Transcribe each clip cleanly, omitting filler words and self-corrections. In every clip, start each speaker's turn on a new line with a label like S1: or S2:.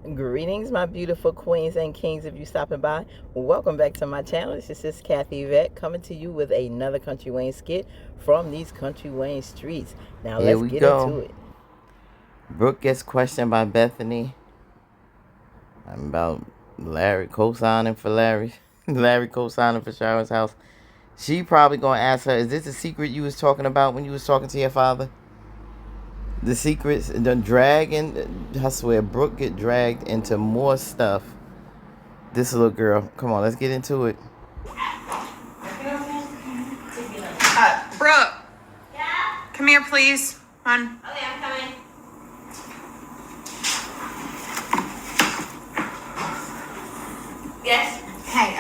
S1: Greetings, my beautiful queens and kings. If you stopping by, welcome back to my channel. This is Sis Kathy Vet coming to you with another Country Wayne skit from these Country Wayne streets. Now
S2: Here
S1: let's
S2: we
S1: get
S2: go.
S1: into it.
S2: Brooke gets questioned by Bethany. I'm about Larry co-signing for Larry. Larry co-signing for Sharra's house. She probably gonna ask her, "Is this the secret you was talking about when you was talking to your father? The secrets, the dragging." I swear, Brooke get dragged into more stuff. This little girl. Come on, let's get into it.
S3: Brooke. Yeah? Come here, please. Hon.
S4: Okay, I'm coming. Yes?
S3: Hey,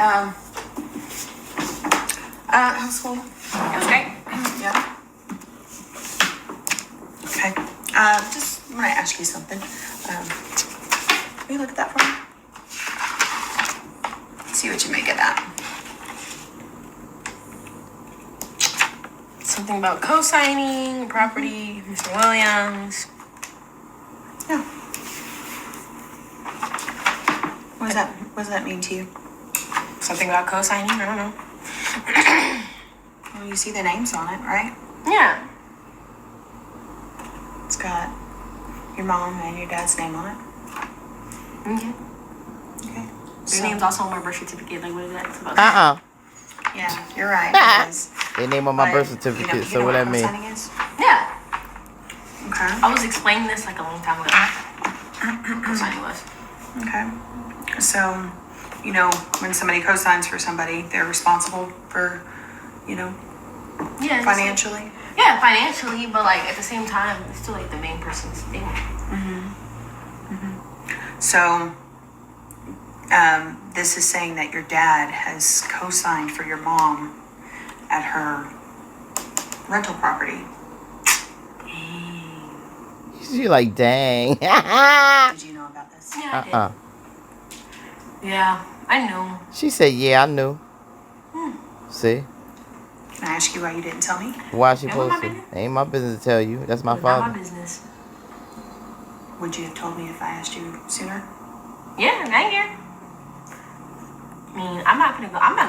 S3: how's school?
S4: It was great.
S3: Yeah. Okay. Just want to ask you something. Will you look at that for me? See what you make of that.
S4: Something about co-signing, property, Mr. Williams.
S3: Yeah. What does that mean to you?
S4: Something about co-signing, I don't know.
S3: Well, you see the names on it, right?
S4: Yeah.
S3: It's got your mom and your dad's name on it.
S4: Okay.
S3: Okay.
S4: Your name's also on my birth certificate. Like, what is that? It's about
S3: Yeah, you're right. It is.
S2: They name on my
S3: But,
S2: birth certificate,
S3: you
S2: so
S3: know
S2: what that mean?
S3: co-signing is?
S4: Yeah.
S3: Okay.
S4: I was explaining this like a long time ago. Co-signing was.
S3: Okay. So, when somebody co-signs for somebody, they're responsible for,
S4: Yeah.
S3: financially.
S4: Yeah, financially, but like at the same time, it's still like the main person's thing.
S3: So, this is saying that your dad has co-signed for your mom at her rental property.
S2: She like, dang.
S3: Did you know about this?
S4: Yeah, I did. Yeah, I know.
S2: She said, yeah, I knew. See?
S3: Can I ask you why you didn't tell me?
S2: Why she
S4: Ain't my
S2: supposed to?
S4: business.
S2: Ain't my business to tell you. That's my
S4: It's not my
S2: father.
S4: business.
S3: Would you have told me if I asked you sooner?
S4: Yeah, I ain't here. I mean, I'm not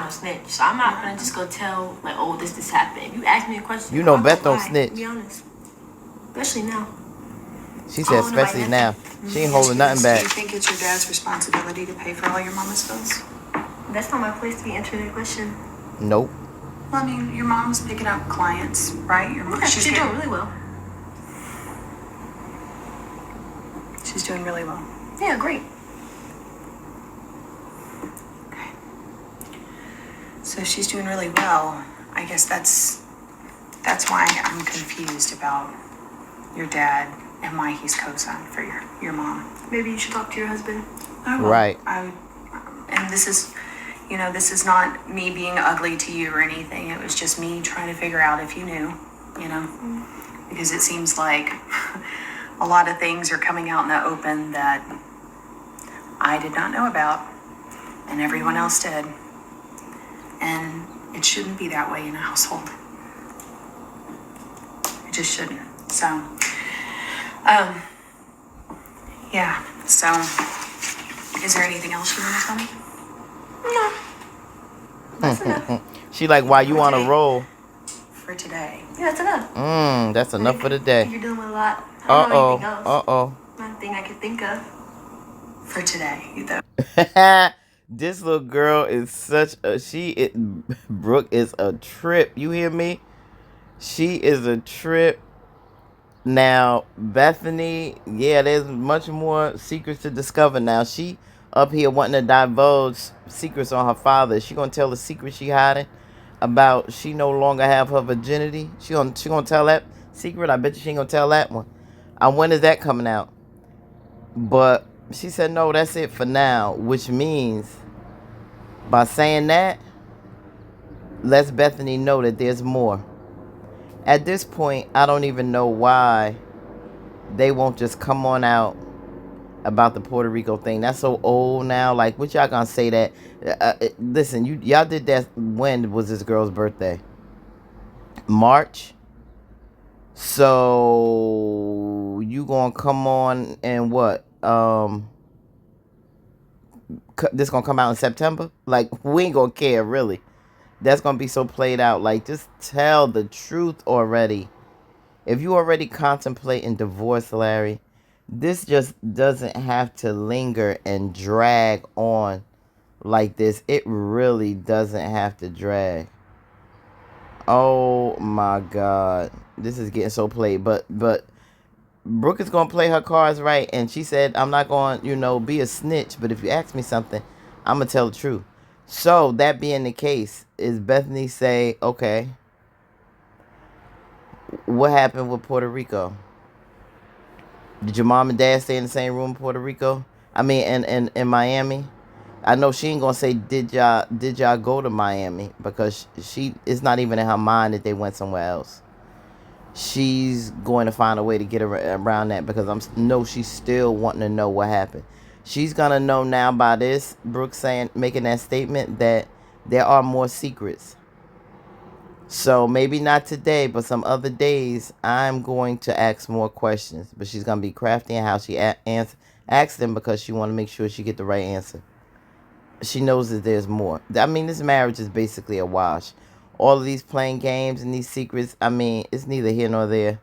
S4: no snitch, so I'm not gonna just go tell, like, oh, this happened. If you ask me a question,
S2: You know
S4: I'll
S2: Beth
S4: go
S2: don't
S4: lie,
S2: snitch.
S4: to be honest. Especially now.
S2: She said,
S4: Oh, nobody
S2: especially
S4: has
S2: now. She ain't holding nothing
S3: Do you
S2: back.
S3: think it's your dad's responsibility to pay for all your mama's bills?
S4: That's not my place to be answering that question.
S2: Nope.
S3: Well, I mean, your mom's picking up clients, right?
S4: Yeah, she's doing really well.
S3: She's doing really well.
S4: Yeah, great.
S3: Okay. So if she's doing really well, I guess that's why I'm confused about your dad and why he's co-signed for your mom.
S4: Maybe you should talk to your husband.
S3: I will.
S2: Right.
S3: And this is not me being ugly to you or anything. It was just me trying to figure out if you knew, because it seems like a lot of things are coming out in the open that I did not know about and everyone else did. And it shouldn't be that way in a household. It just shouldn't. So, yeah. So, is there anything else you want to tell me?
S4: No. That's enough.
S2: She like, why you on a roll?
S3: For today.
S4: Yeah, that's enough.
S2: That's enough for the day.
S4: You're dealing with a lot. I don't know anything else.
S2: Uh-oh.
S4: One thing I could think of.
S3: For today, though.
S2: This little girl is Brooke is a trip. You hear me? She is a trip. Now, Bethany, yeah, there's much more secrets to discover now. She up here wanting to divulge secrets on her father. She gonna tell the secret she hiding about she no longer have her virginity. She gonna tell that secret. I bet you she ain't gonna tell that one. When is that coming out? But she said no, that's it for now, which means by saying that, lets Bethany know that there's more. At this point, I don't even know why they won't just come on out about the Puerto Rico thing. That's so old now. Like, what y'all gonna say that? Listen, y'all did that. When was this girl's birthday? March. So you gonna come on and what? this gonna come out in September? Like, we ain't gonna care, really. That's gonna be so played out. Like, just tell the truth already. If you already contemplating divorce, Larry, this just doesn't have to linger and drag on like this. It really doesn't have to drag. Oh my God, this is getting so played. But Brooke is gonna play her cards right, and she said, "I'm not gonna, be a snitch. But if you ask me something, I'm gonna tell the truth." So that being the case, is Bethany say, "Okay, what happened with Puerto Rico? Did your mom and dad stay in the same room in Puerto Rico? I mean, in Miami." I know she ain't gonna say, did y'all go to Miami, because it's not even in her mind that they went somewhere else. She's going to find a way to get around that, because know she's still wanting to know what happened. She's gonna know now by this, Brooke making that statement, that there are more secrets. So maybe not today, but some other days, I'm going to ask more questions. But she's gonna be crafty in how she asks them, because she want to make sure she get the right answer. She knows that there's more. I mean, this marriage is basically a wash. All of these playing games and these secrets, I mean, it's neither here nor there.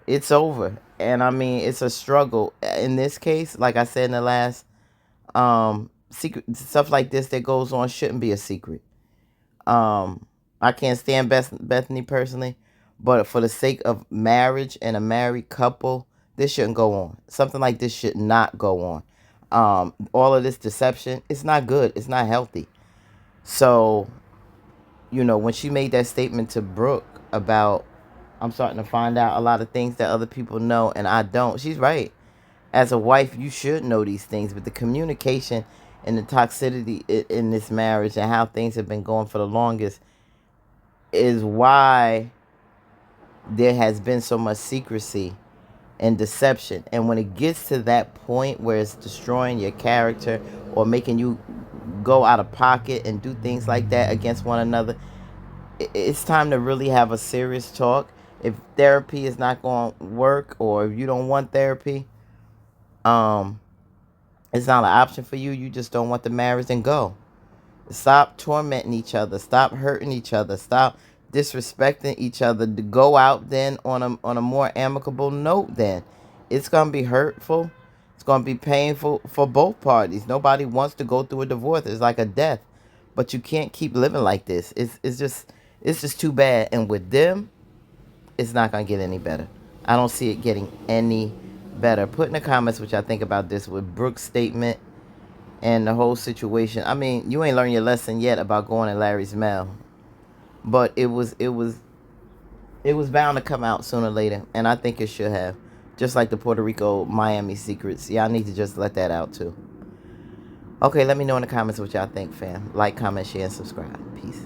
S2: It's over. And I mean, it's a struggle. In this case, like I said in the last, secret stuff like this that goes on shouldn't be a secret. I can't stand Bethany personally, but for the sake of marriage and a married couple, this shouldn't go on. Something like this should not go on. All of this deception, it's not good. It's not healthy. So, when she made that statement to Brooke about, I'm starting to find out a lot of things that other people know and I don't, she's right. As a wife, you should know these things, but the communication and the toxicity in this marriage and how things have been going for the longest is why there has been so much secrecy and deception. And when it gets to that point where it's destroying your character or making you go out of pocket and do things like that against one another, it's time to really have a serious talk. If therapy is not going to work, or if you don't want therapy, it's not an option for you, you just don't want the marriage, then go. Stop tormenting each other. Stop hurting each other. Stop disrespecting each other. To go out then on a more amicable note. Then it's gonna be hurtful. It's gonna be painful for both parties. Nobody wants to go through a divorce. It's like a death, but you can't keep living like this. It's just too bad. And with them, it's not gonna get any better. I don't see it getting any better. Put in the comments what y'all think about this with Brooke's statement and the whole situation. I mean, you ain't learned your lesson yet about going in Larry's mail, but it was bound to come out sooner or later, and I think it should have. Just like the Puerto Rico Miami secrets, y'all need to just let that out too. Okay, let me know in the comments what y'all think, fam. Like, comment, share, and subscribe. Peace.